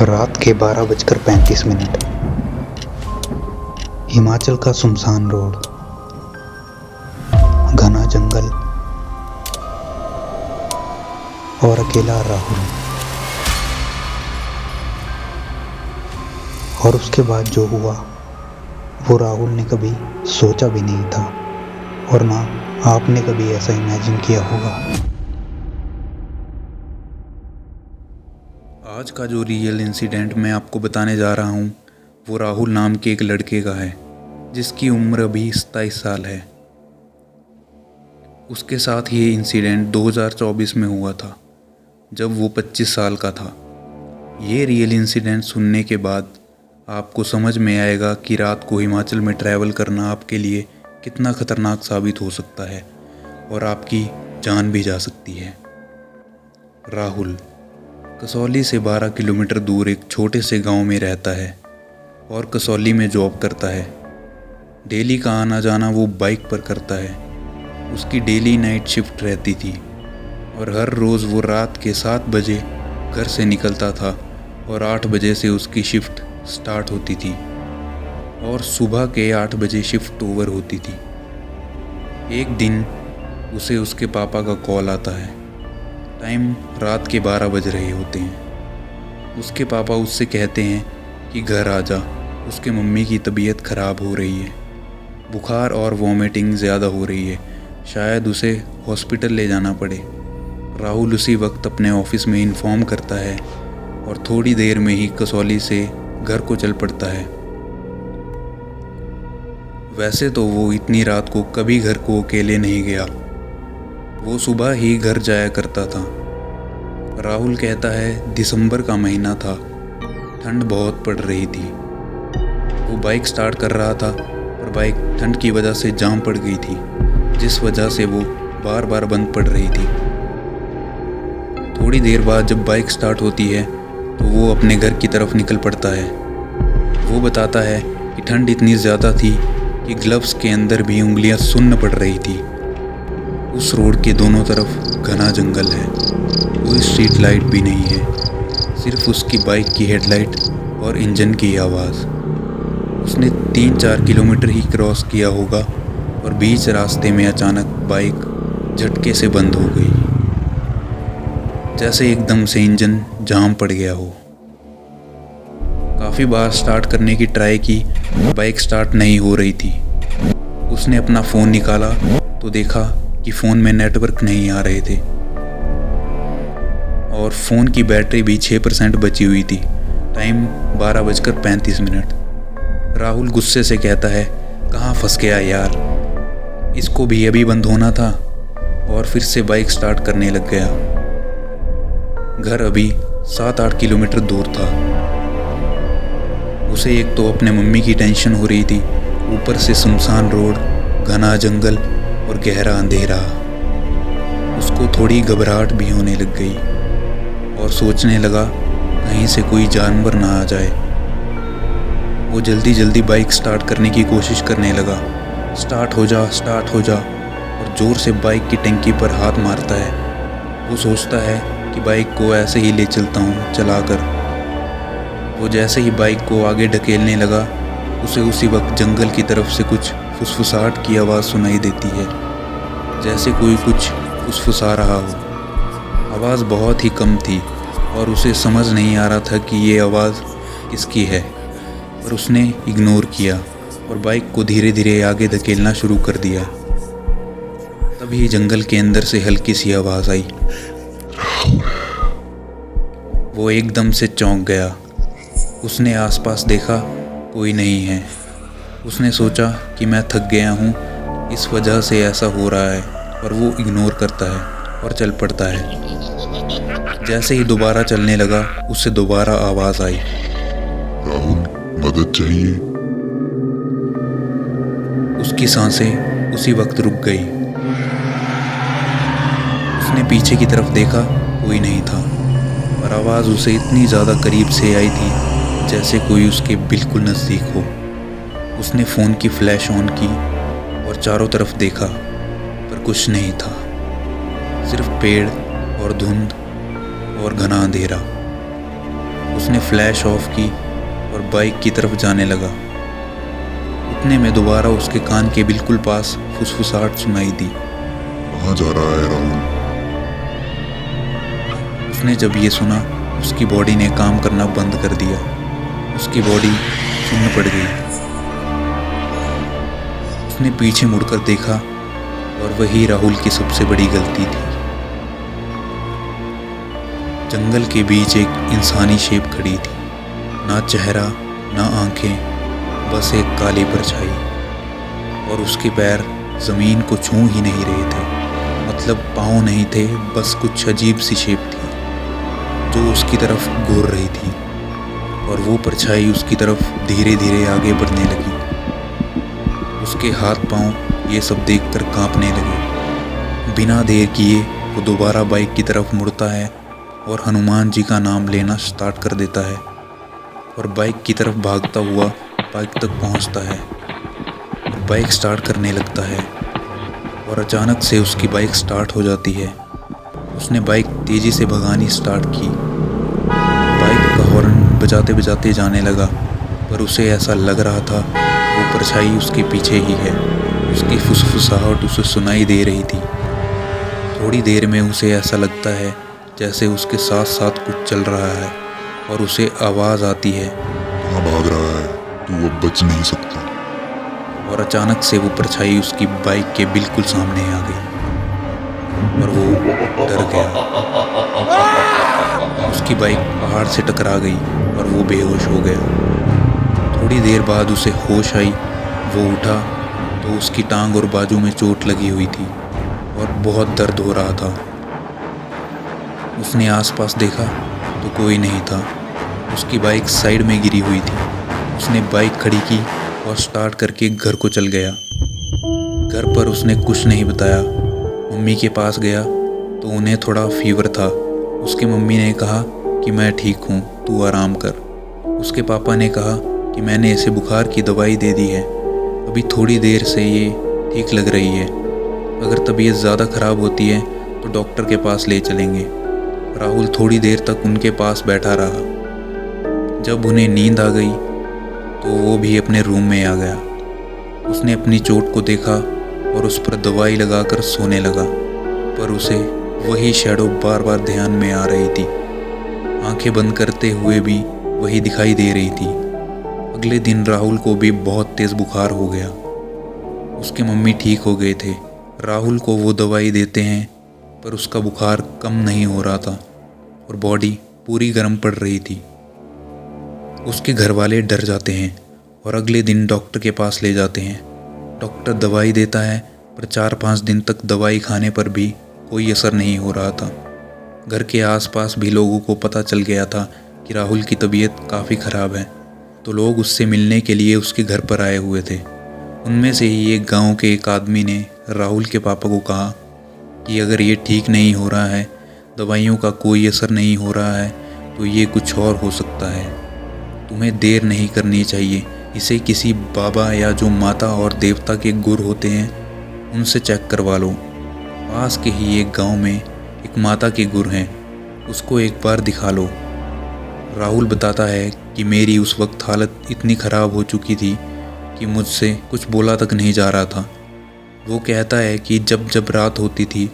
रात के 12:35। हिमाचल का सुनसान रोड, घना जंगल और अकेला राहुल। और उसके बाद जो हुआ वो राहुल ने कभी सोचा भी नहीं था, और ना आपने कभी ऐसा इमेजिन किया होगा। आज का जो रियल इंसिडेंट मैं आपको बताने जा रहा हूँ वो राहुल नाम के एक लड़के का है जिसकी उम्र अभी 27 साल है। उसके साथ ये इंसिडेंट 2024 में हुआ था जब वो 25 साल का था। ये रियल इंसिडेंट सुनने के बाद आपको समझ में आएगा कि रात को हिमाचल में ट्रैवल करना आपके लिए कितना ख़तरनाक साबित हो सकता है और आपकी जान भी जा सकती है। राहुल कसौली से 12 किलोमीटर दूर एक छोटे से गांव में रहता है और कसौली में जॉब करता है। डेली का आना जाना वो बाइक पर करता है। उसकी डेली नाइट शिफ्ट रहती थी और हर रोज़ वो रात के 7 बजे घर से निकलता था और 8 बजे से उसकी शिफ्ट स्टार्ट होती थी और सुबह के 8 बजे शिफ्ट ओवर होती थी। एक दिन उसे उसके पापा का कॉल आता है। टाइम रात के 12 बज रहे होते हैं। उसके पापा उससे कहते हैं कि घर आ जा, उसके मम्मी की तबीयत ख़राब हो रही है, बुखार और वॉमिटिंग ज़्यादा हो रही है, शायद उसे हॉस्पिटल ले जाना पड़े। राहुल उसी वक्त अपने ऑफिस में इन्फॉर्म करता है और थोड़ी देर में ही कसौली से घर को चल पड़ता है। वैसे तो वो इतनी रात को कभी घर को अकेले नहीं गया, वो सुबह ही घर जाया करता था। राहुल कहता है दिसंबर का महीना था, ठंड बहुत पड़ रही थी। वो बाइक स्टार्ट कर रहा था और बाइक ठंड की वजह से जाम पड़ गई थी, जिस वजह से वो बार बार बंद पड़ रही थी। थोड़ी देर बाद जब बाइक स्टार्ट होती है तो वो अपने घर की तरफ निकल पड़ता है। वो बताता है कि ठंड इतनी ज़्यादा थी कि ग्लव्स के अंदर भी उंगलियां सुन्न पड़ रही थी। उस रोड के दोनों तरफ घना जंगल है, कोई स्ट्रीट लाइट भी नहीं है, सिर्फ उसकी बाइक की हेडलाइट और इंजन की आवाज़। उसने 3-4 किलोमीटर ही क्रॉस किया होगा और बीच रास्ते में अचानक बाइक झटके से बंद हो गई, जैसे एकदम से इंजन जाम पड़ गया हो। काफ़ी बार स्टार्ट करने की ट्राई की, बाइक स्टार्ट नहीं हो रही थी। उसने अपना फ़ोन निकाला तो देखा कि फ़ोन में नेटवर्क नहीं आ रहे थे और फ़ोन की बैटरी भी 6% बची हुई थी। टाइम 12:35। राहुल गुस्से से कहता है कहाँ फंस गया यार, इसको भी अभी बंद होना था, और फिर से बाइक स्टार्ट करने लग गया। घर अभी 7-8 किलोमीटर दूर था। उसे एक तो अपने मम्मी की टेंशन हो रही थी, ऊपर से सुनसान रोड, घना जंगल और गहरा अंधेरा। उसको थोड़ी घबराहट भी होने लग गई और सोचने लगा कहीं से कोई जानवर ना आ जाए। वो जल्दी जल्दी बाइक स्टार्ट करने की कोशिश करने लगा। स्टार्ट हो जा, स्टार्ट हो जा, और ज़ोर से बाइक की टंकी पर हाथ मारता है। वो सोचता है कि बाइक को ऐसे ही ले चलता हूँ चलाकर। वो जैसे ही बाइक को आगे ढकेलने लगा, उसे उसी वक्त जंगल की तरफ से कुछ फुसफुसाहट की आवाज़ सुनाई देती है, जैसे कोई कुछ फुसफुसा रहा हो। आवाज़ बहुत ही कम थी और उसे समझ नहीं आ रहा था कि ये आवाज़ किसकी है, पर उसने इग्नोर किया और बाइक को धीरे धीरे आगे धकेलना शुरू कर दिया। तभी जंगल के अंदर से हल्की सी आवाज़ आई। वो एकदम से चौंक गया। उसने आसपास देखा, कोई नहीं है। उसने सोचा कि मैं थक गया हूँ, इस वजह से ऐसा हो रहा है, और वो इग्नोर करता है और चल पड़ता है। जैसे ही दोबारा चलने लगा, उससे दोबारा आवाज़ आई, राहुल मदद चाहिए। उसकी सांसें उसी वक्त रुक गई। उसने पीछे की तरफ देखा, कोई नहीं था, और आवाज़ उसे इतनी ज़्यादा करीब से आई थी जैसे कोई उसके बिल्कुल नज़दीक हो। उसने फ़ोन की फ्लैश ऑन की और चारों तरफ देखा। कुछ नहीं था, सिर्फ पेड़ और धुंध और घना अंधेरा। उसने फ्लैश ऑफ की और बाइक की तरफ जाने लगा। उतने में दोबारा उसके कान के बिल्कुल पास फुसफुसाहट सुनाई दी। कहाँ जा रहा है राहुल? उसने जब ये सुना, उसकी बॉडी ने काम करना बंद कर दिया। उसकी बॉडी सुन्न पड़ गई। उसने पीछे मुड़कर देखा और वही राहुल की सबसे बड़ी गलती थी। जंगल के बीच एक इंसानी शेप खड़ी थी, ना चेहरा ना आंखें, बस एक काली परछाई। और उसके पैर जमीन को छू ही नहीं रहे थे, मतलब पाँव नहीं थे, बस कुछ अजीब सी शेप थी जो उसकी तरफ घूर रही थी। और वो परछाई उसकी तरफ धीरे धीरे आगे बढ़ने लगी। उसके हाथ पांव ये सब देखकर कांपने लगे। बिना देर किए वो दोबारा बाइक की तरफ मुड़ता है और हनुमान जी का नाम लेना स्टार्ट कर देता है और बाइक की तरफ भागता हुआ बाइक तक पहुंचता है और बाइक स्टार्ट करने लगता है। और अचानक से उसकी बाइक स्टार्ट हो जाती है। उसने बाइक तेज़ी से भगानी स्टार्ट की। बाइक का हॉर्न बजाते बजाते जाने लगा, पर उसे ऐसा लग रहा था वो परछाई उसके पीछे ही है। उसकी फुसफुसाहट उसे सुनाई दे रही थी। थोड़ी देर में उसे ऐसा लगता है जैसे उसके साथ साथ कुछ चल रहा है और उसे आवाज़ आती है, कहाँ भाग रहा है तू? अब बच नहीं सकता। और अचानक से वो परछाई उसकी बाइक के बिल्कुल सामने आ गई और वो डर गया। उसकी बाइक पहाड़ से टकरा गई और वो बेहोश हो गया। थोड़ी देर बाद उसे होश आई। वो उठा तो उसकी टांग और बाजू में चोट लगी हुई थी और बहुत दर्द हो रहा था। उसने आसपास देखा तो कोई नहीं था। उसकी बाइक साइड में गिरी हुई थी। उसने बाइक खड़ी की और स्टार्ट करके घर को चल गया। घर पर उसने कुछ नहीं बताया। मम्मी के पास गया तो उन्हें थोड़ा फीवर था। उसकी मम्मी ने कहा कि मैं ठीक हूँ, तू आराम कर। उसके पापा ने कहा कि मैंने इसे बुखार की दवाई दे दी है, अभी थोड़ी देर से ये ठीक लग रही है, अगर तबीयत ज़्यादा ख़राब होती है तो डॉक्टर के पास ले चलेंगे। राहुल थोड़ी देर तक उनके पास बैठा रहा। जब उन्हें नींद आ गई तो वो भी अपने रूम में आ गया। उसने अपनी चोट को देखा और उस पर दवाई लगाकर सोने लगा, पर उसे वही शैडो बार बार ध्यान में आ रही थी। आंखें बंद करते हुए भी वही दिखाई दे रही थी। अगले दिन राहुल को भी बहुत तेज़ बुखार हो गया। उसके मम्मी ठीक हो गए थे। राहुल को वो दवाई देते हैं, पर उसका बुखार कम नहीं हो रहा था और बॉडी पूरी गर्म पड़ रही थी। उसके घर वाले डर जाते हैं और अगले दिन डॉक्टर के पास ले जाते हैं। डॉक्टर दवाई देता है, पर 4-5 दिन तक दवाई खाने पर भी कोई असर नहीं हो रहा था। घर के आसपास भी लोगों को पता चल गया था कि राहुल की तबीयत काफ़ी ख़राब है, तो लोग उससे मिलने के लिए उसके घर पर आए हुए थे। उनमें से ही एक गांव के एक आदमी ने राहुल के पापा को कहा कि अगर ये ठीक नहीं हो रहा है, दवाइयों का कोई असर नहीं हो रहा है, तो ये कुछ और हो सकता है। तुम्हें देर नहीं करनी चाहिए, इसे किसी बाबा या जो माता और देवता के गुर होते हैं उनसे चेक करवा लो। पास के ही एक गांव में एक माता के गुर हैं, उसको एक बार दिखा लो। राहुल बताता है कि मेरी उस वक्त हालत इतनी ख़राब हो चुकी थी कि मुझसे कुछ बोला तक नहीं जा रहा था। वो कहता है कि जब जब रात होती थी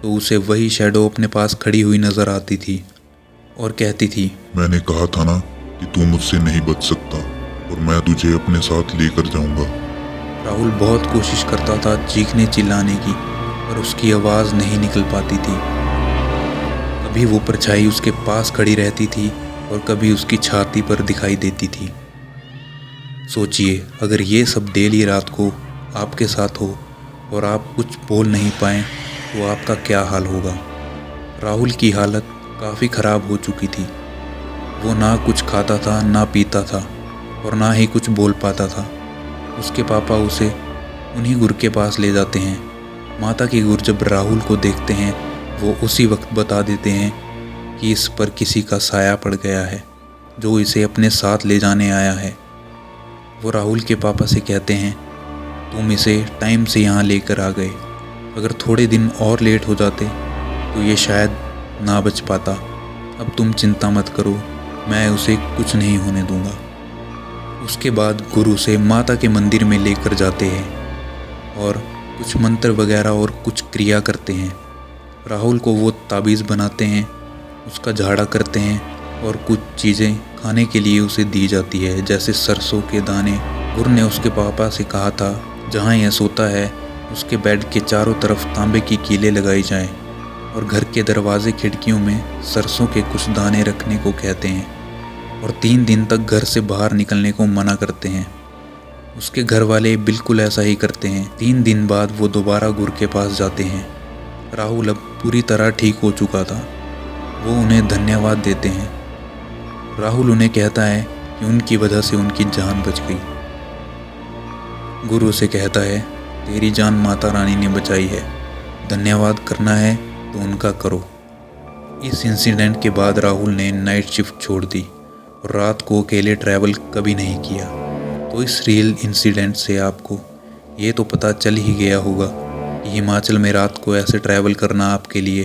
तो उसे वही शैडो अपने पास खड़ी हुई नज़र आती थी और कहती थी, मैंने कहा था ना कि तू मुझसे नहीं बच सकता और मैं तुझे अपने साथ लेकर जाऊंगा। राहुल बहुत कोशिश करता था चीखने चिल्लाने की, पर उसकी आवाज़ नहीं निकल पाती थी। कभी वो परछाई उसके पास खड़ी रहती थी और कभी उसकी छाती पर दिखाई देती थी। सोचिए, अगर ये सब डेली रात को आपके साथ हो और आप कुछ बोल नहीं पाएँ तो आपका क्या हाल होगा। राहुल की हालत काफ़ी ख़राब हो चुकी थी। वो ना कुछ खाता था ना पीता था और ना ही कुछ बोल पाता था। उसके पापा उसे उन्हीं गुर के पास ले जाते हैं। माता के गुर जब राहुल को देखते हैं वो उसी वक्त बता देते हैं कि इस पर किसी का साया पड़ गया है जो इसे अपने साथ ले जाने आया है। वो राहुल के पापा से कहते हैं, तुम इसे टाइम से यहाँ लेकर आ गए, अगर थोड़े दिन और लेट हो जाते तो ये शायद ना बच पाता। अब तुम चिंता मत करो, मैं उसे कुछ नहीं होने दूंगा। उसके बाद गुरु उसे माता के मंदिर में लेकर जाते हैं और कुछ मंत्र वगैरह और कुछ क्रिया करते हैं। राहुल को वो ताबीज़ बनाते हैं, उसका झाड़ा करते हैं और कुछ चीज़ें खाने के लिए उसे दी जाती है, जैसे सरसों के दाने। गुरु ने उसके पापा से कहा था जहाँ यह सोता है उसके बेड के चारों तरफ तांबे की कीलें लगाई जाएं और घर के दरवाजे खिड़कियों में सरसों के कुछ दाने रखने को कहते हैं और 3 दिन तक घर से बाहर निकलने को मना करते हैं। उसके घर वाले बिल्कुल ऐसा ही करते हैं। 3 दिन बाद वो दोबारा गुरु के पास जाते हैं। राहुल अब पूरी तरह ठीक हो चुका था। वो उन्हें धन्यवाद देते हैं। राहुल उन्हें कहता है कि उनकी वजह से उनकी जान बच गई। गुरु से कहता है तेरी जान माता रानी ने बचाई है, धन्यवाद करना है तो उनका करो। इस इंसिडेंट के बाद राहुल ने नाइट शिफ्ट छोड़ दी और रात को अकेले ट्रैवल कभी नहीं किया। तो इस रियल इंसिडेंट से आपको ये तो पता चल ही गया होगा कि हिमाचल में रात को ऐसे ट्रैवल करना आपके लिए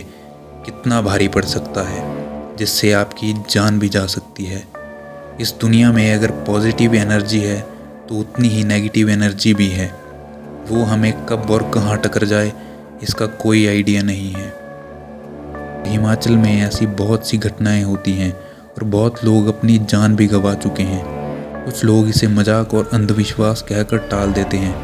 कितना भारी पड़ सकता है, जिससे आपकी जान भी जा सकती है। इस दुनिया में अगर पॉजिटिव एनर्जी है तो उतनी ही नेगेटिव एनर्जी भी है। वो हमें कब और कहाँ टकर जाए इसका कोई आइडिया नहीं है। हिमाचल में ऐसी बहुत सी घटनाएं होती हैं और बहुत लोग अपनी जान भी गंवा चुके हैं। कुछ लोग इसे मजाक और अंधविश्वास कहकर टाल देते हैं,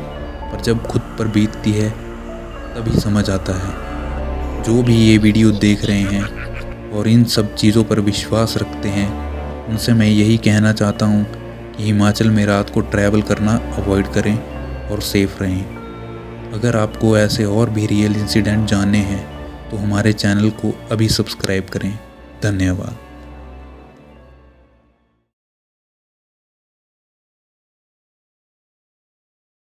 पर जब खुद पर बीतती है तभी समझ आता है। जो भी ये वीडियो देख रहे हैं और इन सब चीज़ों पर विश्वास रखते हैं, उनसे मैं यही कहना चाहता हूँ कि हिमाचल में रात को ट्रैवल करना अवॉइड करें और सेफ रहें। अगर आपको ऐसे और भी रियल इंसिडेंट जानने हैं तो हमारे चैनल को अभी सब्सक्राइब करें। धन्यवाद।